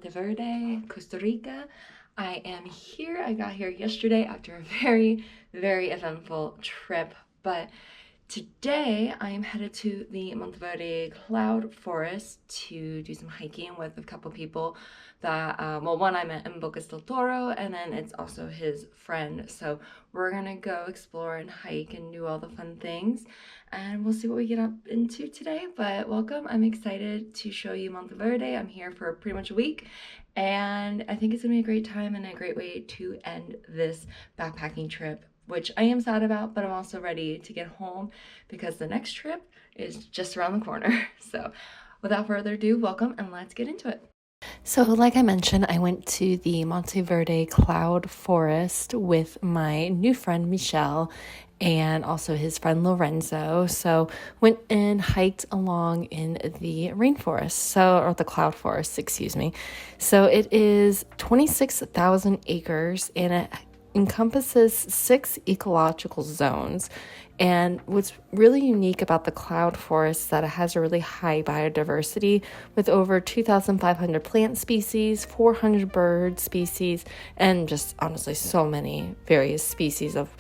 Monteverde, Costa Rica. I am here. I got here yesterday after a very, very eventful trip, but today I am headed to the Monteverde Cloud Forest to do some hiking with a couple people that, one I met in Bocas del Toro, and then it's also his friend. So we're gonna go explore and hike and do all the fun things, and we'll see what we get up into today. But welcome, I'm excited to show you Monteverde. I'm here for pretty much a week, and I think it's gonna be a great time and a great way to end this backpacking trip, which I am sad about, but I'm also ready to get home because the next trip is just around the corner. So without further ado, welcome and let's get into it. So like I mentioned, I went to the Monteverde Cloud Forest with my new friend Michelle and also his friend Lorenzo. So went and hiked along in the rainforest, or the cloud forest, excuse me. So it is 26,000 acres and it encompasses 6 ecological zones. And what's really unique about the cloud forest is that it has a really high biodiversity with over 2,500 plant species, 400 bird species, and just honestly so many various species of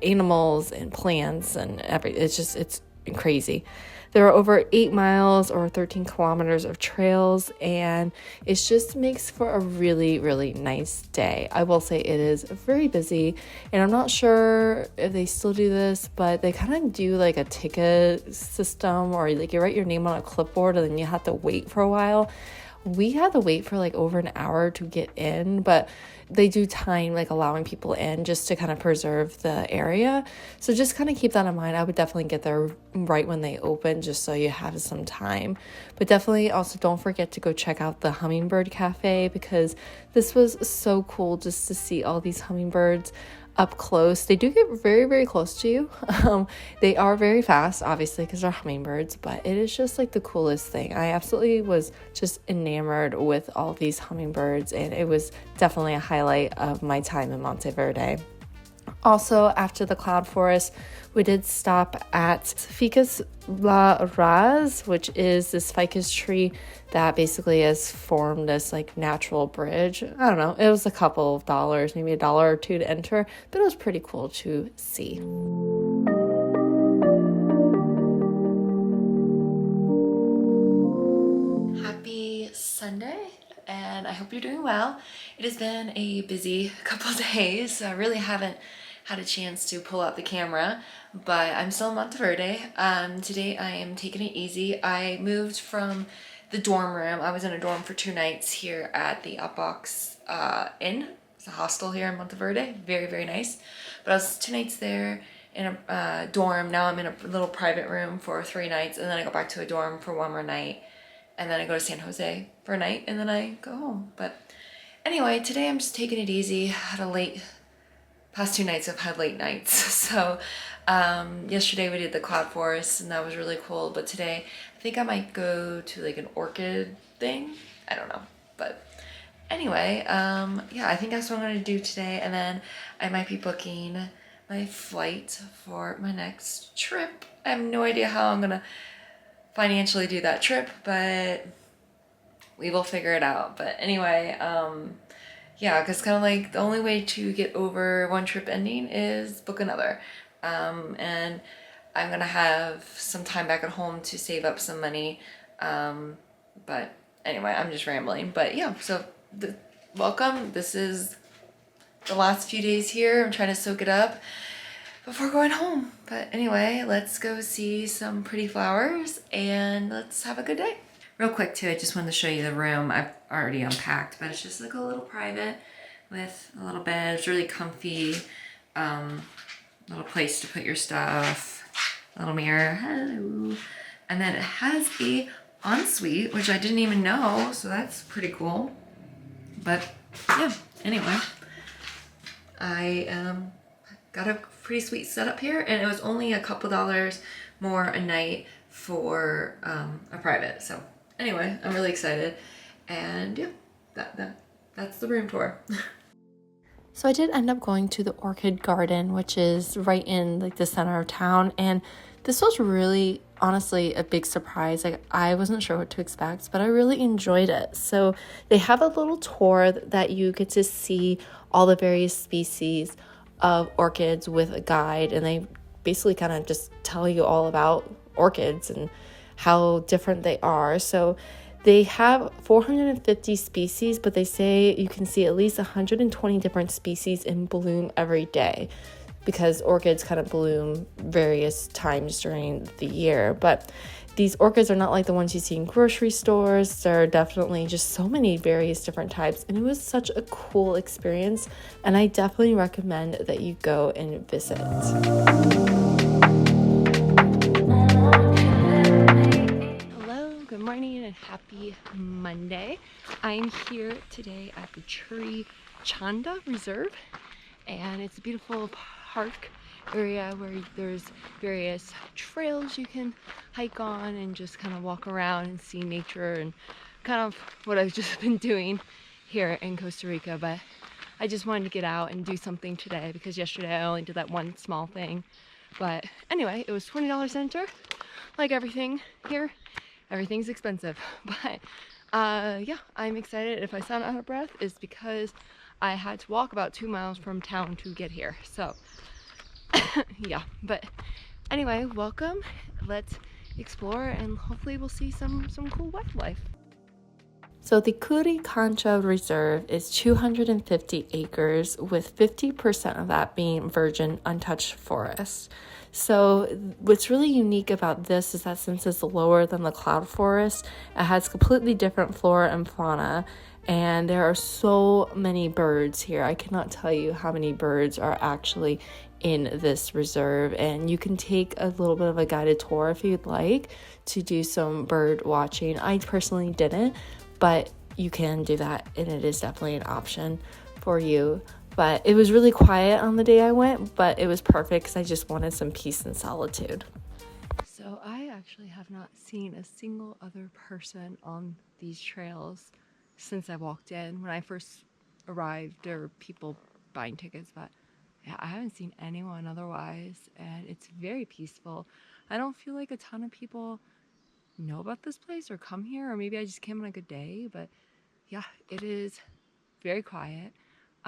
animals and plants and it's crazy. There are over 8 miles or 13 kilometers of trails, and it just makes for a really, really nice day. I will say it is very busy, and I'm not sure if they still do this, but they kind of do like a ticket system, or like you write your name on a clipboard and then you have to wait for a while. We had to wait for like over an hour to get in, but they do time like allowing people in just to kind of preserve the area. So just kind of keep that in mind. I would definitely get there right when they open just so you have some time. But definitely also don't forget to go check out the Hummingbird Cafe because this was so cool just to see all these hummingbirds up close. They do get very, very close to you. They are very fast, obviously, because they're hummingbirds, but it is just like the coolest thing. I absolutely was just enamored with all these hummingbirds, and it was definitely a highlight of my time in Monteverde. Also, after the cloud forest, we did stop at Ficus La Raz, which is this ficus tree that basically has formed this like natural bridge. I don't know, it was a couple of dollars, maybe $1 or $2 to enter, but it was pretty cool to see. Happy Sunday, and I hope you're doing well. It has been a busy couple days. I really haven't had a chance to pull out the camera, but I'm still in Monteverde. Today I am taking it easy. I moved from the dorm room. I was in a dorm for 2 nights here at the OutBox Inn. It's a hostel here in Monteverde. Very, very nice. But I was 2 nights there in a dorm. Now I'm in a little private room for 3 nights, and then I go back to a dorm for 1 more night. And then I go to San Jose for a night, and then I go home. But anyway, today I'm just taking it easy. Past 2 nights I've had late nights. So yesterday we did the cloud forest, and that was really cool. But today I think I might go to like an orchid thing. I don't know. But anyway, yeah, I think that's what I'm going to do today. And then I might be booking my flight for my next trip. I have no idea how I'm going to financially do that trip, but we will figure it out. But anyway, yeah, because kind of like the only way to get over one trip ending is book another. And I'm gonna have some time back at home to save up some money. But anyway, I'm just rambling. But yeah, so welcome. This is the last few days here. I'm trying to soak it up before going home. But anyway, let's go see some pretty flowers and let's have a good day. Real quick too, I just wanted to show you the room. I've already unpacked, but it's just like a little private with a little bed. It's really comfy. Little place to put your stuff. A little mirror. Hello. And then it has a ensuite, which I didn't even know, so that's pretty cool. But yeah, anyway, I got a pretty sweet setup here, and it was only a couple dollars more a night for a private. So anyway, I'm really excited, and yeah, that's the room tour. So I did end up going to the Orchid Garden, which is right in like the center of town, and this was really honestly a big surprise. Like, I wasn't sure what to expect, but I really enjoyed it. So they have a little tour that you get to see all the various species of orchids with a guide, and they basically kind of just tell you all about orchids and how different they are. So they have 450 species, but they say you can see at least 120 different species in bloom every day, because orchids kind of bloom various times during the year. But these orchids are not like the ones you see in grocery stores. There are definitely just so many various different types, and it was such a cool experience, and I definitely recommend that you go and visit. Good morning and happy Monday. I'm here today at the Curi Chanda Reserve, and it's a beautiful park area where there's various trails you can hike on and just kind of walk around and see nature, and kind of what I've just been doing here in Costa Rica. But I just wanted to get out and do something today because yesterday I only did that one small thing. But anyway, it was $20 center. Like everything here, everything's expensive. But yeah, I'm excited. If I sound out of breath, it's because I had to walk about 2 miles from town to get here. So yeah, but anyway, welcome. Let's explore and hopefully we'll see some cool wildlife. So the Curi Cancha Reserve is 250 acres, with 50% of that being virgin untouched forest. So what's really unique about this is that since it's lower than the cloud forest, it has completely different flora and fauna, and there are so many birds here. I cannot tell you how many birds are actually in this reserve, and you can take a little bit of a guided tour if you'd like to do some bird watching. I personally didn't, but you can do that, and it is definitely an option for you. But it was really quiet on the day I went, but it was perfect because I just wanted some peace and solitude. So I actually have not seen a single other person on these trails since I walked in. When I first arrived, there were people buying tickets, but yeah, I haven't seen anyone otherwise, and it's very peaceful. I don't feel like a ton of people know about this place or come here, or maybe I just came on a good day, but yeah, it is very quiet.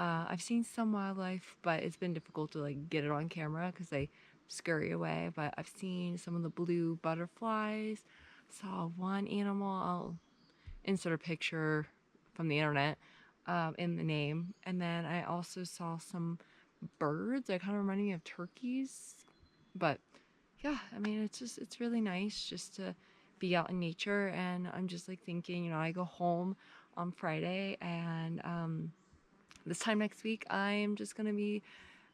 I've seen some wildlife, but it's been difficult to like get it on camera because they scurry away. But I've seen some of the blue butterflies. Saw one animal. I'll insert a picture from the internet in the name. And then I also saw some birds. They kind of reminded me of turkeys. But yeah, I mean, it's really nice just to be out in nature. And I'm just like thinking, you know, I go home on Friday, and this time next week I'm just gonna be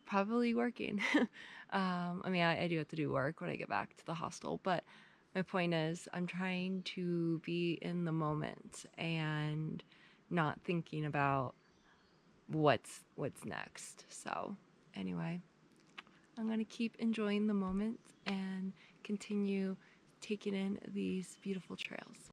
probably working. I mean, I do have to do work when I get back to the hostel, but my point is I'm trying to be in the moment and not thinking about what's next. So anyway, I'm gonna keep enjoying the moment and continue taking in these beautiful trails.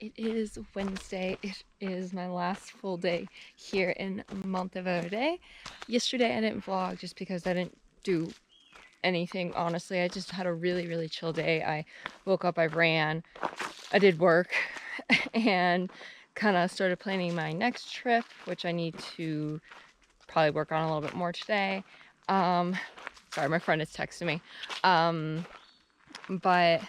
It is Wednesday. It is my last full day here in Monteverde. Yesterday I didn't vlog just because I didn't do anything, honestly. I just had a really chill day. I woke up, I ran, I did work, and kind of started planning my next trip, which I need to probably work on a little bit more today. Sorry, my friend is texting me. But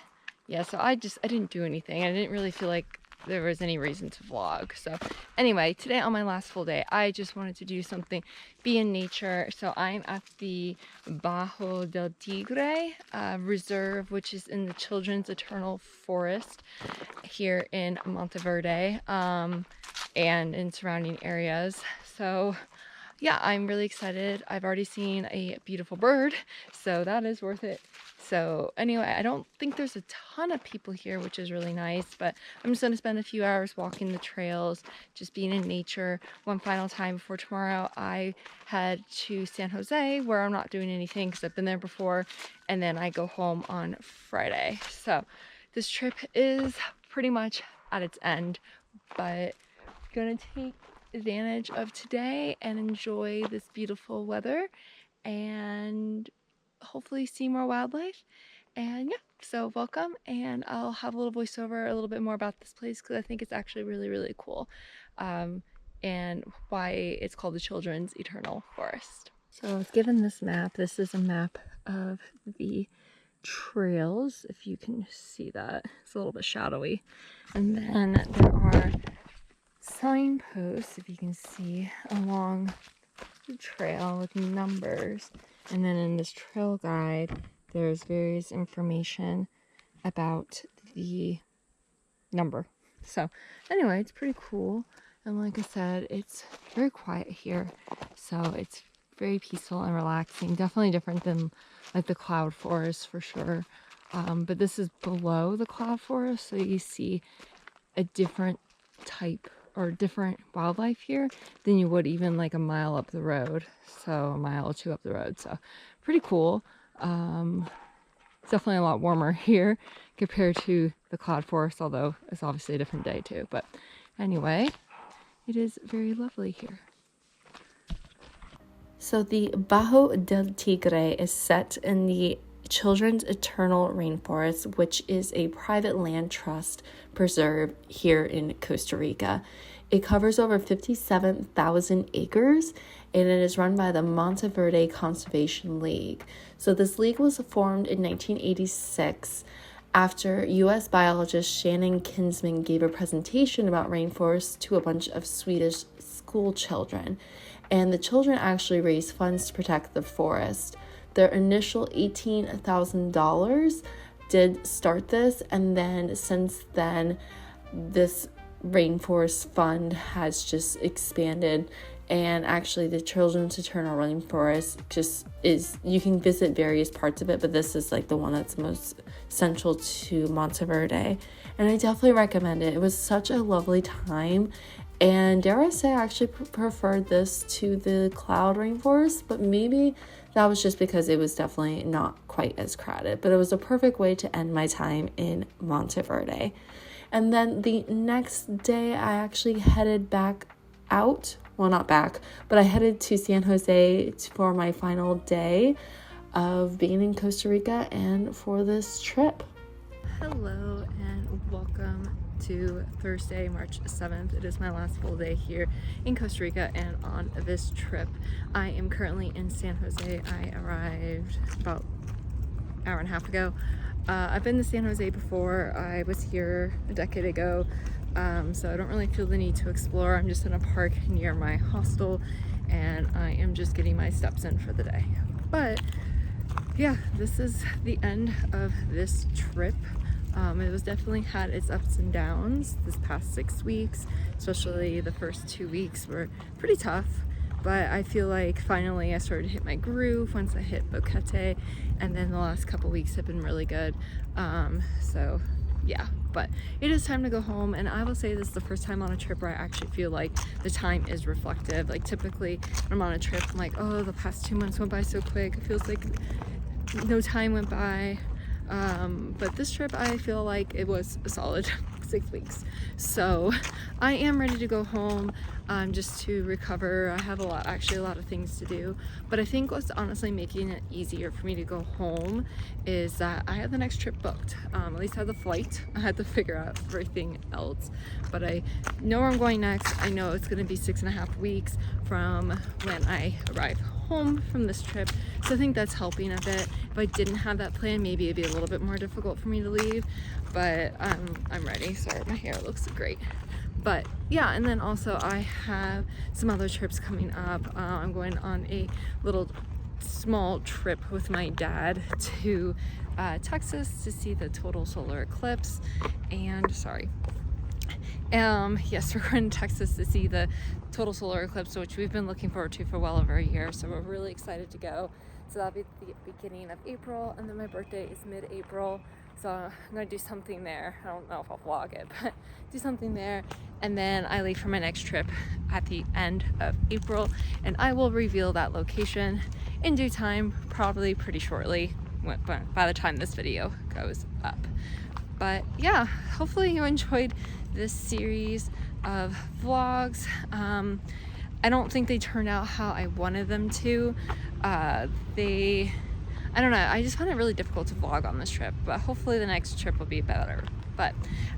yeah, so I didn't do anything. I didn't really feel like there was any reason to vlog. So anyway, today on my last full day, I just wanted to do something, be in nature. So I'm at the Bajo del Tigre reserve, which is in the Children's Eternal Forest here in Monteverde and in surrounding areas. So yeah, I'm really excited. I've already seen a beautiful bird, so that is worth it. So anyway, I don't think there's a ton of people here, which is really nice, but I'm just going to spend a few hours walking the trails, just being in nature. One final time before tomorrow, I head to San Jose, where I'm not doing anything because I've been there before, and then I go home on Friday. So this trip is pretty much at its end, but gonna take advantage of today and enjoy this beautiful weather and hopefully see more wildlife. And yeah, so welcome, and I'll have a little voiceover a little bit more about this place because I think it's actually really cool, and why it's called the Children's Eternal Forest. So I was given this map. This is a map of the trails, if you can see that. It's a little bit shadowy, and then there are signposts, if you can see, along the trail with numbers, and then in this trail guide there's various information about the number. So anyway, it's pretty cool, and like I said, it's very quiet here, so it's very peaceful and relaxing. Definitely different than like the cloud forest for sure, but this is below the cloud forest, so you see a different type or different wildlife here than you would even like a mile up the road, so a mile or two up the road. So pretty cool. It's definitely a lot warmer here compared to the cloud forest, although it's obviously a different day too. But anyway, it is very lovely here. So the Bajo del Tigre is set in the Children's Eternal Rainforest, which is a private land trust preserve here in Costa Rica. It covers over 57,000 acres, and it is run by the Monteverde Conservation League. So this league was formed in 1986 after U.S. biologist Shannon Kinsman gave a presentation about rainforests to a bunch of Swedish school children. And the children actually raised funds to protect the forest. Their initial $18,000 did start this, and then since then this rainforest fund has just expanded, and actually the Children's Eternal Rainforest just is, you can visit various parts of it, but this is like the one that's most central to Monteverde, and I definitely recommend it. It was such a lovely time, and dare I say I actually preferred this to the cloud rainforest, but maybe that was just because it was definitely not quite as crowded, but it was a perfect way to end my time in Monteverde. And then the next day I actually headed back out, well, not back, but I headed to San Jose for my final day of being in Costa Rica and for this trip. Hello and welcome to Thursday, March 7th. It is my last full day here in Costa Rica and on this trip. I am currently in San Jose. I arrived about an hour and a half ago. I've been to San Jose before. I was here a decade ago, so I don't really feel the need to explore. I'm just in a park near my hostel, and I am just getting my steps in for the day. But yeah, this is the end of this trip. It was definitely had its ups and downs this past 6 weeks, especially the first 2 weeks were pretty tough, but I feel like finally I started to hit my groove once I hit Boquete, and then the last couple weeks have been really good. So yeah, but it is time to go home, and I will say this is the first time on a trip where I actually feel like the time is reflective. Like typically when I'm on a trip, I'm like, oh, the past 2 months went by so quick. It feels like no time went by. But this trip I feel like it was a solid 6 weeks, so I am ready to go home, just to recover. I have a lot of things to do, but I think what's honestly making it easier for me to go home is that I have the next trip booked. At least I have the flight. I had to figure out everything else, but I know where I'm going next. I know it's going to be 6.5 weeks from when I arrive home from this trip, so I think that's helping a bit. If I didn't have that plan, maybe it'd be a little bit more difficult for me to leave, but I'm ready. Sorry, my hair looks great. But yeah, and then also I have some other trips coming up. I'm going on a little small trip with my dad to Texas to see the total solar eclipse. And yes, we're going to Texas to see the total solar eclipse, which we've been looking forward to for well over a year, so we're really excited to go. So that'll be the beginning of April, and then my birthday is mid-April, so I'm gonna do something there. I don't know if I'll vlog it, but do something there. And then I leave for my next trip at the end of April, and I will reveal that location in due time, probably pretty shortly by the time this video goes up. But yeah, hopefully you enjoyed this series of vlogs. I don't think they turned out how I wanted them to. I don't know, I just found it really difficult to vlog on this trip, but hopefully the next trip will be better.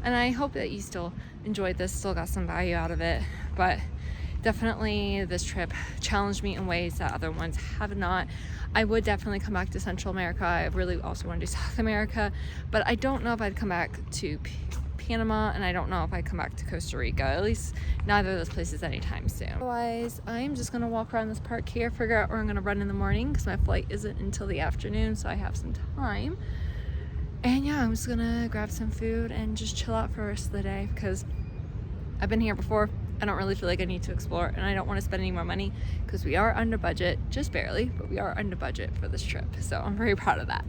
And I hope that you still enjoyed this, still got some value out of it. But definitely this trip challenged me in ways that other ones have not. I would definitely come back to Central America. I really also want to do South America, but I don't know if I'd come back to Panama, and I don't know if I'd come back to Costa Rica, at least neither of those places anytime soon. Otherwise, I'm just gonna walk around this park here, figure out where I'm gonna run in the morning, because my flight isn't until the afternoon, so I have some time. And yeah, I'm just gonna grab some food and just chill out for the rest of the day, because I've been here before. I don't really feel like I need to explore, and I don't want to spend any more money because we are under budget, just barely, but we are under budget for this trip, so I'm very proud of that.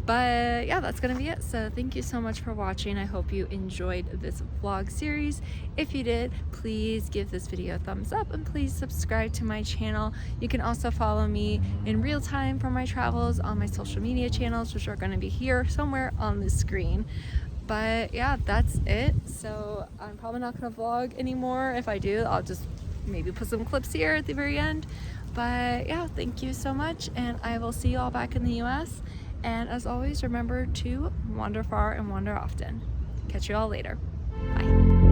But yeah, that's gonna be it. So thank you so much for watching. I hope you enjoyed this vlog series. If you did, please give this video a thumbs up, and please subscribe to my channel. You can also follow me in real time for my travels on my social media channels, which are going to be here somewhere on the screen. But yeah, that's it. So I'm probably not gonna vlog anymore. If I do, I'll just maybe put some clips here at the very end. But yeah, thank you so much, and I will see you all back in the US. And as always, remember to wander far and wander often. Catch you all later. Bye.